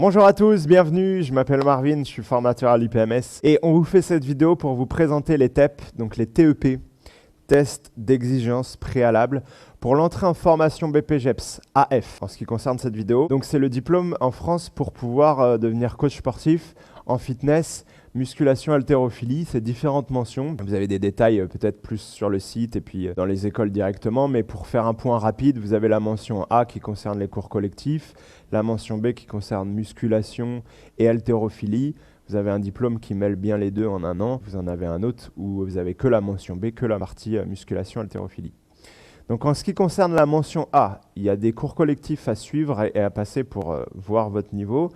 Bonjour à tous, bienvenue, je m'appelle Marvin, je suis formateur à l'IPMS et on vous fait cette vidéo pour vous présenter les TEP, donc les TEP, tests d'exigence préalable, pour l'entrée en formation BPGEPS AF en ce qui concerne cette vidéo. Donc c'est le diplôme en France pour pouvoir devenir coach sportif en fitness, musculation, haltérophilie, c'est différentes mentions. Vous avez des détails peut-être plus sur le site et puis dans les écoles directement, mais pour faire un point rapide, vous avez la mention A qui concerne les cours collectifs, la mention B qui concerne musculation et haltérophilie. Vous avez un diplôme qui mêle bien les deux en un an. Vous en avez un autre où vous avez que la mention B, que la partie musculation, haltérophilie. Donc en ce qui concerne la mention A, il y a des cours collectifs à suivre et à passer pour voir votre niveau.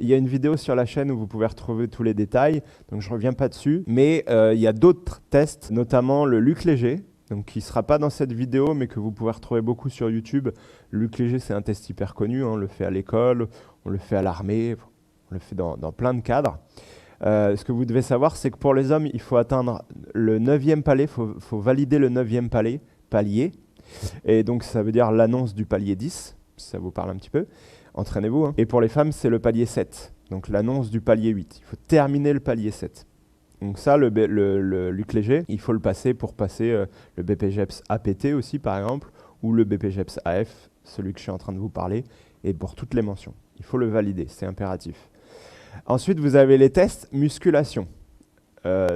Il y a une vidéo sur la chaîne où vous pouvez retrouver tous les détails, donc je ne reviens pas dessus. Mais il y a d'autres tests, notamment le Luc Léger, donc qui ne sera pas dans cette vidéo, mais que vous pouvez retrouver beaucoup sur YouTube. Le Luc Léger, c'est un test hyper connu, on le fait à l'école, on le fait à l'armée, on le fait dans plein de cadres. Ce que vous devez savoir, c'est que pour les hommes, il faut atteindre le 9e palier, il faut valider le 9e palier. Et donc ça veut dire l'annonce du palier 10, si ça vous parle un petit peu. Entraînez-vous. Hein. Et pour les femmes, c'est le palier 7, donc l'annonce du palier 8. Il faut terminer le palier 7. Donc ça, le Luc Léger, il faut le passer pour passer le BPGEPS APT aussi, par exemple, ou le BPGEPS AF, celui que je suis en train de vous parler, et pour toutes les mentions. Il faut le valider, c'est impératif. Ensuite, vous avez les tests musculation.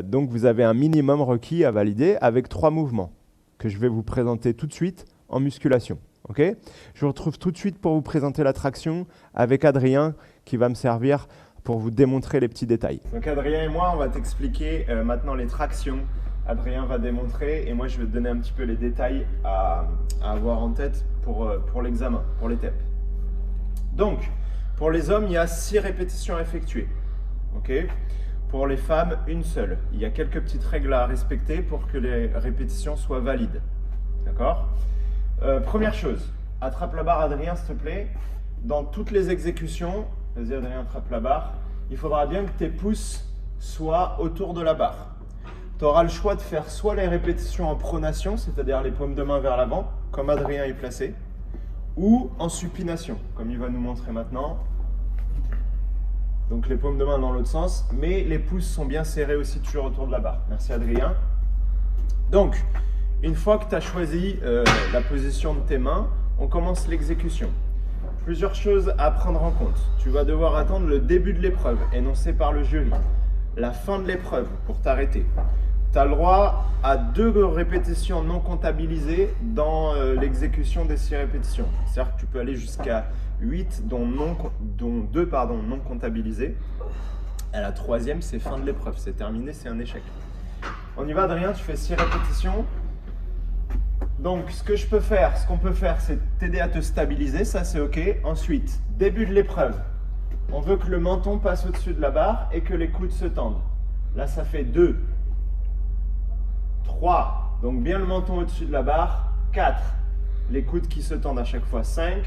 Donc vous avez un minimum requis à valider avec 3 mouvements que je vais vous présenter tout de suite en musculation. Okay, je vous retrouve tout de suite pour vous présenter la traction avec Adrien qui va me servir pour vous démontrer les petits détails. Donc Adrien et moi, on va t'expliquer maintenant les tractions. Adrien va démontrer et moi je vais te donner un petit peu les détails à avoir en tête pour l'examen, pour les TEP. Donc, pour les hommes, il y a 6 répétitions à effectuer. Okay, pour les femmes, une seule. Il y a quelques petites règles à respecter pour que les répétitions soient valides. D'accord ? Première chose, attrape la barre Adrien s'il te plaît. Dans toutes les exécutions, vas-y Adrien, attrape la barre. Il faudra bien que tes pouces soient autour de la barre. Tu auras le choix de faire soit les répétitions en pronation, c'est-à-dire les paumes de main vers l'avant, comme Adrien est placé, ou en supination, comme il va nous montrer maintenant. Donc les paumes de main dans l'autre sens, mais les pouces sont bien serrés aussi toujours autour de la barre. Merci Adrien. Donc, une fois que tu as choisi la position de tes mains, on commence l'exécution. Plusieurs choses à prendre en compte. Tu vas devoir attendre le début de l'épreuve, énoncé par le jury. La fin de l'épreuve pour t'arrêter. Tu as le droit à 2 répétitions non comptabilisées dans l'exécution des 6 répétitions. C'est-à-dire que tu peux aller jusqu'à 8, dont 2 non comptabilisées. À la 3e, c'est fin de l'épreuve. C'est terminé, c'est un échec. On y va Adrien, tu fais 6 répétitions. Donc, ce qu'on peut faire, c'est t'aider à te stabiliser, ça c'est OK. Ensuite, début de l'épreuve. On veut que le menton passe au-dessus de la barre et que les coudes se tendent. Là, ça fait 2, 3, donc bien le menton au-dessus de la barre. 4, les coudes qui se tendent à chaque fois. 5,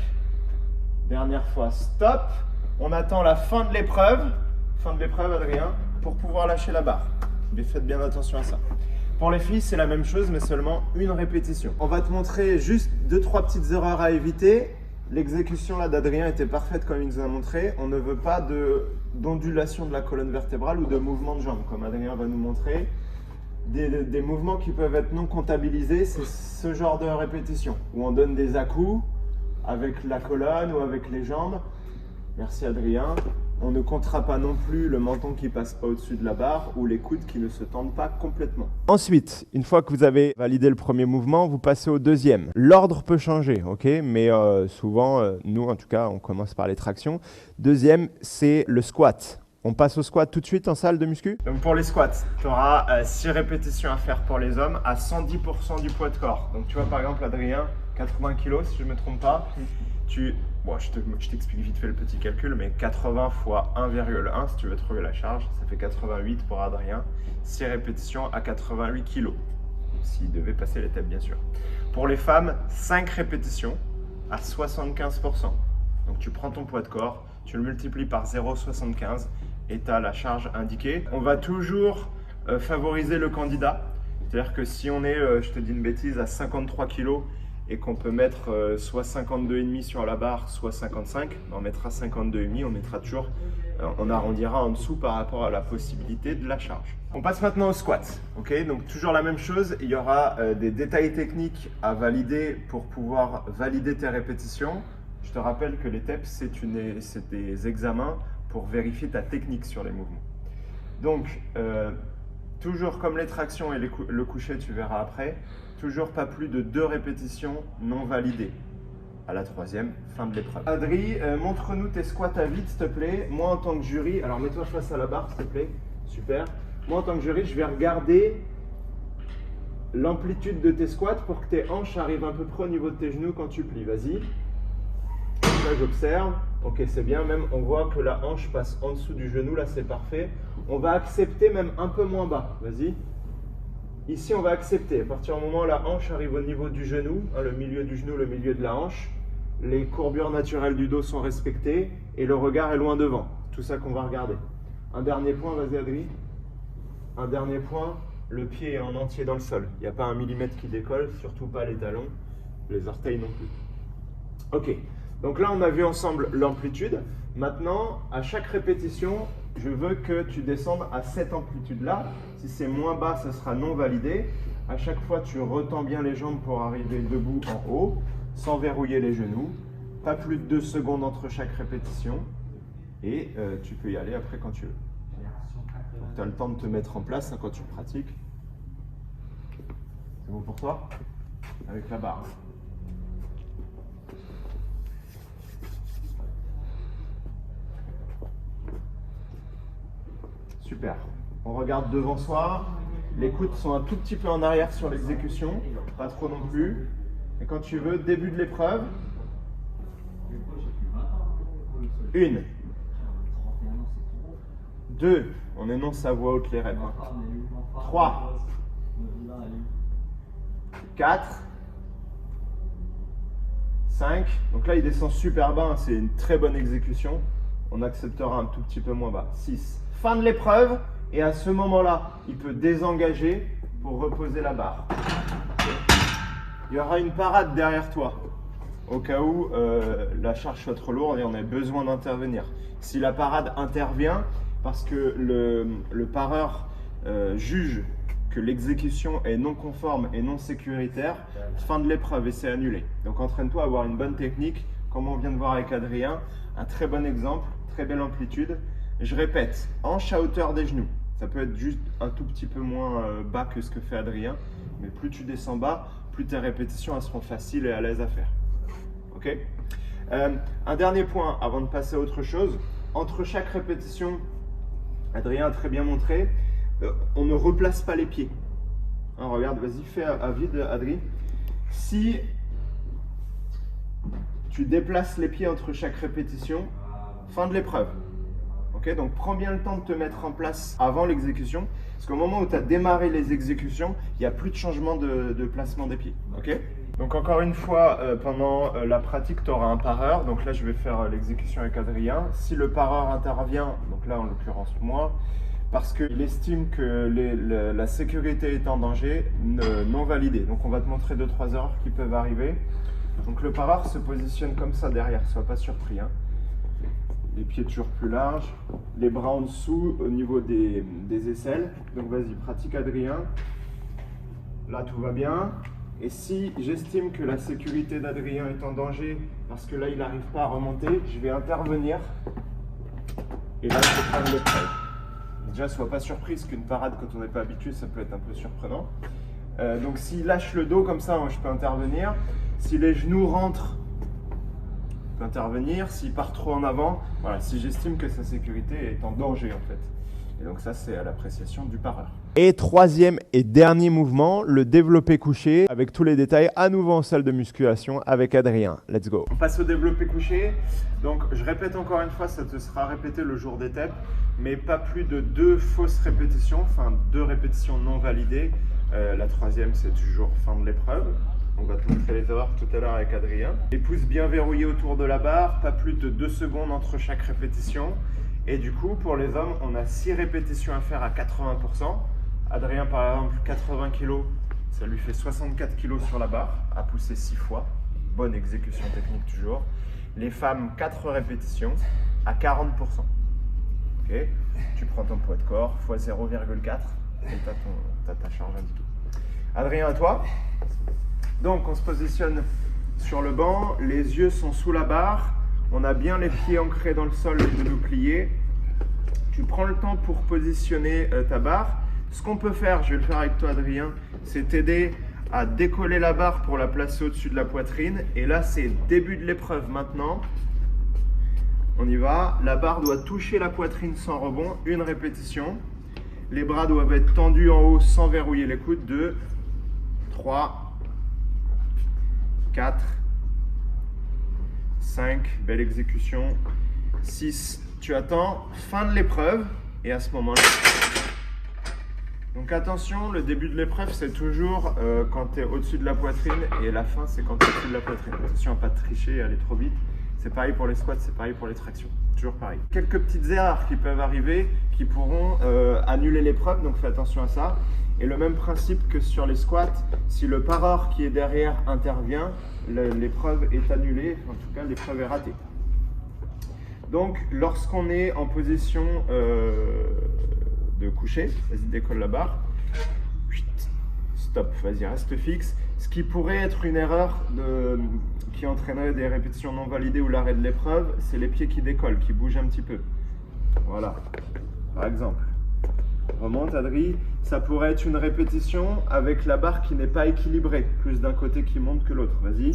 dernière fois, stop. On attend la fin de l'épreuve Adrien, pour pouvoir lâcher la barre. Mais faites bien attention à ça. Pour les filles, c'est la même chose, mais seulement une répétition. On va te montrer juste 2-3 petites erreurs à éviter. L'exécution là d'Adrien était parfaite comme il nous a montré. On ne veut pas d'ondulation de la colonne vertébrale ou de mouvement de jambe, comme Adrien va nous montrer. Des mouvements qui peuvent être non comptabilisés, c'est ce genre de répétition, où on donne des à-coups avec la colonne ou avec les jambes. Merci Adrien. On ne comptera pas non plus le menton qui passe pas au-dessus de la barre ou les coudes qui ne se tendent pas complètement. Ensuite, une fois que vous avez validé le premier mouvement, vous passez au deuxième. L'ordre peut changer, ok, mais souvent, nous en tout cas, on commence par les tractions. Deuxième, c'est le squat. On passe au squat tout de suite en salle de muscu. Donc pour les squats, tu auras 6 répétitions à faire pour les hommes à 110% du poids de corps. Donc tu vois par exemple Adrien, 80 kg si je ne me trompe pas. Bon, je t'explique vite fait le petit calcul, mais 80 fois 1,1, si tu veux trouver la charge, ça fait 88 pour Adrien. 6 répétitions à 88 kg, s'il devait passer les TEP bien sûr. Pour les femmes, 5 répétitions à 75%. Donc tu prends ton poids de corps, tu le multiplies par 0,75 et tu as la charge indiquée. On va toujours favoriser le candidat. C'est-à-dire que si on est, je te dis une bêtise, à 53 kg et qu'on peut mettre soit 52,5 sur la barre, soit 55, on mettra 52,5, on mettra toujours, on arrondira en dessous par rapport à la possibilité de la charge. On passe maintenant au squat, ok? Donc toujours la même chose, il y aura des détails techniques à valider pour pouvoir valider tes répétitions. Je te rappelle que les TEP, c'est des examens pour vérifier ta technique sur les mouvements. Donc, toujours comme les tractions et le coucher, tu verras après, toujours pas plus de 2 répétitions non validées. À la 3e, fin de l'épreuve. Adri, montre-nous tes squats à vide, s'il te plaît. Moi, en tant que jury, alors mets-toi face à la barre, s'il te plaît. Super. Moi, en tant que jury, je vais regarder l'amplitude de tes squats pour que tes hanches arrivent à peu près au niveau de tes genoux quand tu plies. Vas-y. Là, j'observe. Ok, c'est bien. Même, on voit que la hanche passe en dessous du genou. Là, c'est parfait. On va accepter même un peu moins bas. Vas-y. Ici, on va accepter. À partir du moment où la hanche arrive au niveau du genou, hein, le milieu du genou, le milieu de la hanche, les courbures naturelles du dos sont respectées et le regard est loin devant. Tout ça qu'on va regarder. Un dernier point, vas-y Adri. Un dernier point, le pied est en entier dans le sol. Il n'y a pas 1 millimètre qui décolle, surtout pas les talons, les orteils non plus. Ok, donc là on a vu ensemble l'amplitude. Maintenant, à chaque répétition, je veux que tu descendes à cette amplitude-là. Si c'est moins bas, ça sera non validé. À chaque fois, tu retends bien les jambes pour arriver debout en haut, sans verrouiller les genoux. Pas plus de 2 secondes entre chaque répétition. Et tu peux y aller après quand tu veux. Tu as le temps de te mettre en place hein, quand tu pratiques. C'est bon pour toi? Avec la barre. Super. On regarde devant soi. Les coudes sont un tout petit peu en arrière sur l'exécution. Pas trop non plus. Et quand tu veux, début de l'épreuve. 1. 2. On énonce à voix haute les règles. 3. 4. 5. Donc là, il descend super bas. Hein, c'est une très bonne exécution. On acceptera un tout petit peu moins bas. 6. Fin de l'épreuve. Et à ce moment-là, il peut désengager pour reposer la barre. Il y aura une parade derrière toi. Au cas où la charge soit trop lourde et on ait besoin d'intervenir. Si la parade intervient, parce que le pareur juge que l'exécution est non conforme et non sécuritaire, fin de l'épreuve et c'est annulé. Donc entraîne-toi à avoir une bonne technique, comme on vient de voir avec Adrien. Un très bon exemple, très belle amplitude. Je répète, hanche à hauteur des genoux. Ça peut être juste un tout petit peu moins bas que ce que fait Adrien, mais plus tu descends bas, plus tes répétitions elles seront faciles et à l'aise à faire. Ok. Un dernier point avant de passer à autre chose. Entre chaque répétition, Adrien a très bien montré, on ne replace pas les pieds. Hein, regarde, vas-y, fais à vide, Adrien. Si tu déplaces les pieds entre chaque répétition, fin de l'épreuve. Okay, donc prends bien le temps de te mettre en place avant l'exécution, parce qu'au moment où tu as démarré les exécutions, il n'y a plus de changement de placement des pieds. Okay, donc encore une fois, pendant la pratique, tu auras un pareur. Donc là, je vais faire l'exécution avec Adrien. Si le pareur intervient, donc là en l'occurrence moi, parce qu'il estime que la sécurité est en danger, non validée. Donc on va te montrer 2-3 erreurs qui peuvent arriver. Donc le pareur se positionne comme ça derrière, sois pas surpris. Hein. Les pieds toujours plus larges, les bras en dessous au niveau des aisselles. Donc vas-y, pratique Adrien. Là tout va bien. Et si j'estime que la sécurité d'Adrien est en danger, parce que là il n'arrive pas à remonter, je vais intervenir. Et là je vais prendre l'épreuve. Déjà, sois pas surprise qu'une parade, quand on n'est pas habitué, ça peut être un peu surprenant. Donc s'il lâche le dos comme ça, je peux intervenir. Si les genoux rentrent, je peux intervenir. S'il part trop en avant, voilà, si j'estime que sa sécurité est en danger en fait. Et donc ça, c'est à l'appréciation du pareur. Et troisième et dernier mouvement, le développé couché, avec tous les détails à nouveau en salle de musculation avec Adrien. Let's go. On passe au développé couché. Donc je répète encore une fois, ça te sera répété le jour des TEP, mais pas plus de 2 fausses répétitions, enfin 2 répétitions non validées. La troisième, c'est toujours fin de l'épreuve. On va te montrer les erreurs tout à l'heure avec Adrien. Les pouces bien verrouillés autour de la barre, pas plus de 2 secondes entre chaque répétition. Et du coup, pour les hommes, on a 6 répétitions à faire à 80%. Adrien, par exemple, 80 kg, Ça lui fait 64 kg sur la barre, à pousser 6 fois. Bonne exécution technique toujours. Les femmes, 4 répétitions à 40%. Okay. Tu prends ton poids de corps x 0,4 et tu as ta charge indiquée. Adrien, à toi. Donc, on se positionne sur le banc. Les yeux sont sous la barre. On a bien les pieds ancrés dans le sol, les genoux pliés. Tu prends le temps pour positionner ta barre. Ce qu'on peut faire, je vais le faire avec toi Adrien, c'est t'aider à décoller la barre pour la placer au-dessus de la poitrine. Et là, c'est le début de l'épreuve maintenant. On y va. La barre doit toucher la poitrine sans rebond. Une répétition. Les bras doivent être tendus en haut sans verrouiller les coudes. 2, 3, 4, 5. Belle exécution. 6. Tu attends. Fin de l'épreuve. Et à ce moment-là... Donc attention, le début de l'épreuve, c'est toujours quand tu es au-dessus de la poitrine et la fin, c'est quand tu es au-dessus de la poitrine. Attention à ne pas tricher et aller trop vite. C'est pareil pour les squats, c'est pareil pour les tractions. Toujours pareil. Quelques petites erreurs qui peuvent arriver, qui pourront annuler l'épreuve, donc fais attention à ça. Et le même principe que sur les squats, si le pareur qui est derrière intervient, l'épreuve est annulée, en tout cas l'épreuve est ratée. Donc lorsqu'on est en position... de coucher, vas-y décolle la barre, stop, vas-y reste fixe. Ce qui pourrait être une erreur qui entraînerait des répétitions non validées ou l'arrêt de l'épreuve, c'est les pieds qui décollent, qui bougent un petit peu. Voilà, par exemple. Remonte Adri, ça pourrait être une répétition avec la barre qui n'est pas équilibrée, plus d'un côté qui monte que l'autre, vas-y.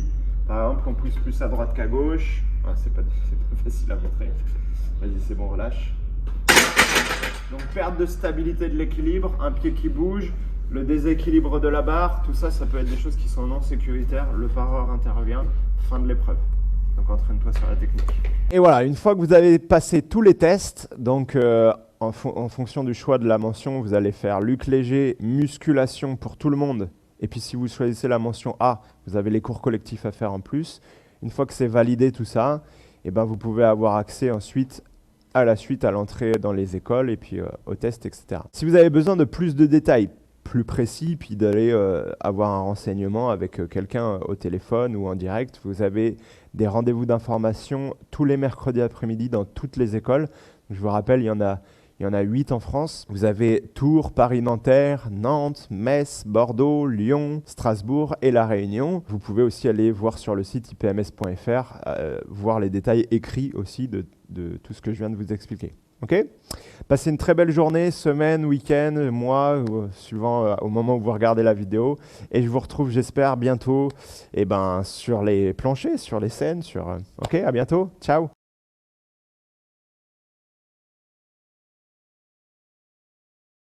Par exemple, on pousse plus à droite qu'à gauche, ah, c'est pas facile à montrer, vas-y c'est bon, relâche. Donc perte de stabilité de l'équilibre, un pied qui bouge, le déséquilibre de la barre, tout ça, ça peut être des choses qui sont non sécuritaires. Le pareur intervient, fin de l'épreuve. Donc entraîne-toi sur la technique. Et voilà, une fois que vous avez passé tous les tests, donc en fonction du choix de la mention, vous allez faire Luc Léger, musculation pour tout le monde. Et puis si vous choisissez la mention A, vous avez les cours collectifs à faire en plus. Une fois que c'est validé tout ça, et ben vous pouvez avoir accès ensuite à l'entrée dans les écoles et puis aux tests, etc. Si vous avez besoin de plus de détails, plus précis, puis d'aller avoir un renseignement avec quelqu'un au téléphone ou en direct, vous avez des rendez-vous d'information tous les mercredis après-midi dans toutes les écoles. Je vous rappelle, il y en a 8 en France. Vous avez Tours, Paris-Nanterre, Nantes, Metz, Bordeaux, Lyon, Strasbourg et La Réunion. Vous pouvez aussi aller voir sur le site ipms.fr, voir les détails écrits aussi de tout ce que je viens de vous expliquer. Ok ? Passez une très belle journée, semaine, week-end, mois, suivant au moment où vous regardez la vidéo. Et je vous retrouve, j'espère, bientôt sur les planchers, sur les scènes. Ok, à bientôt. Ciao.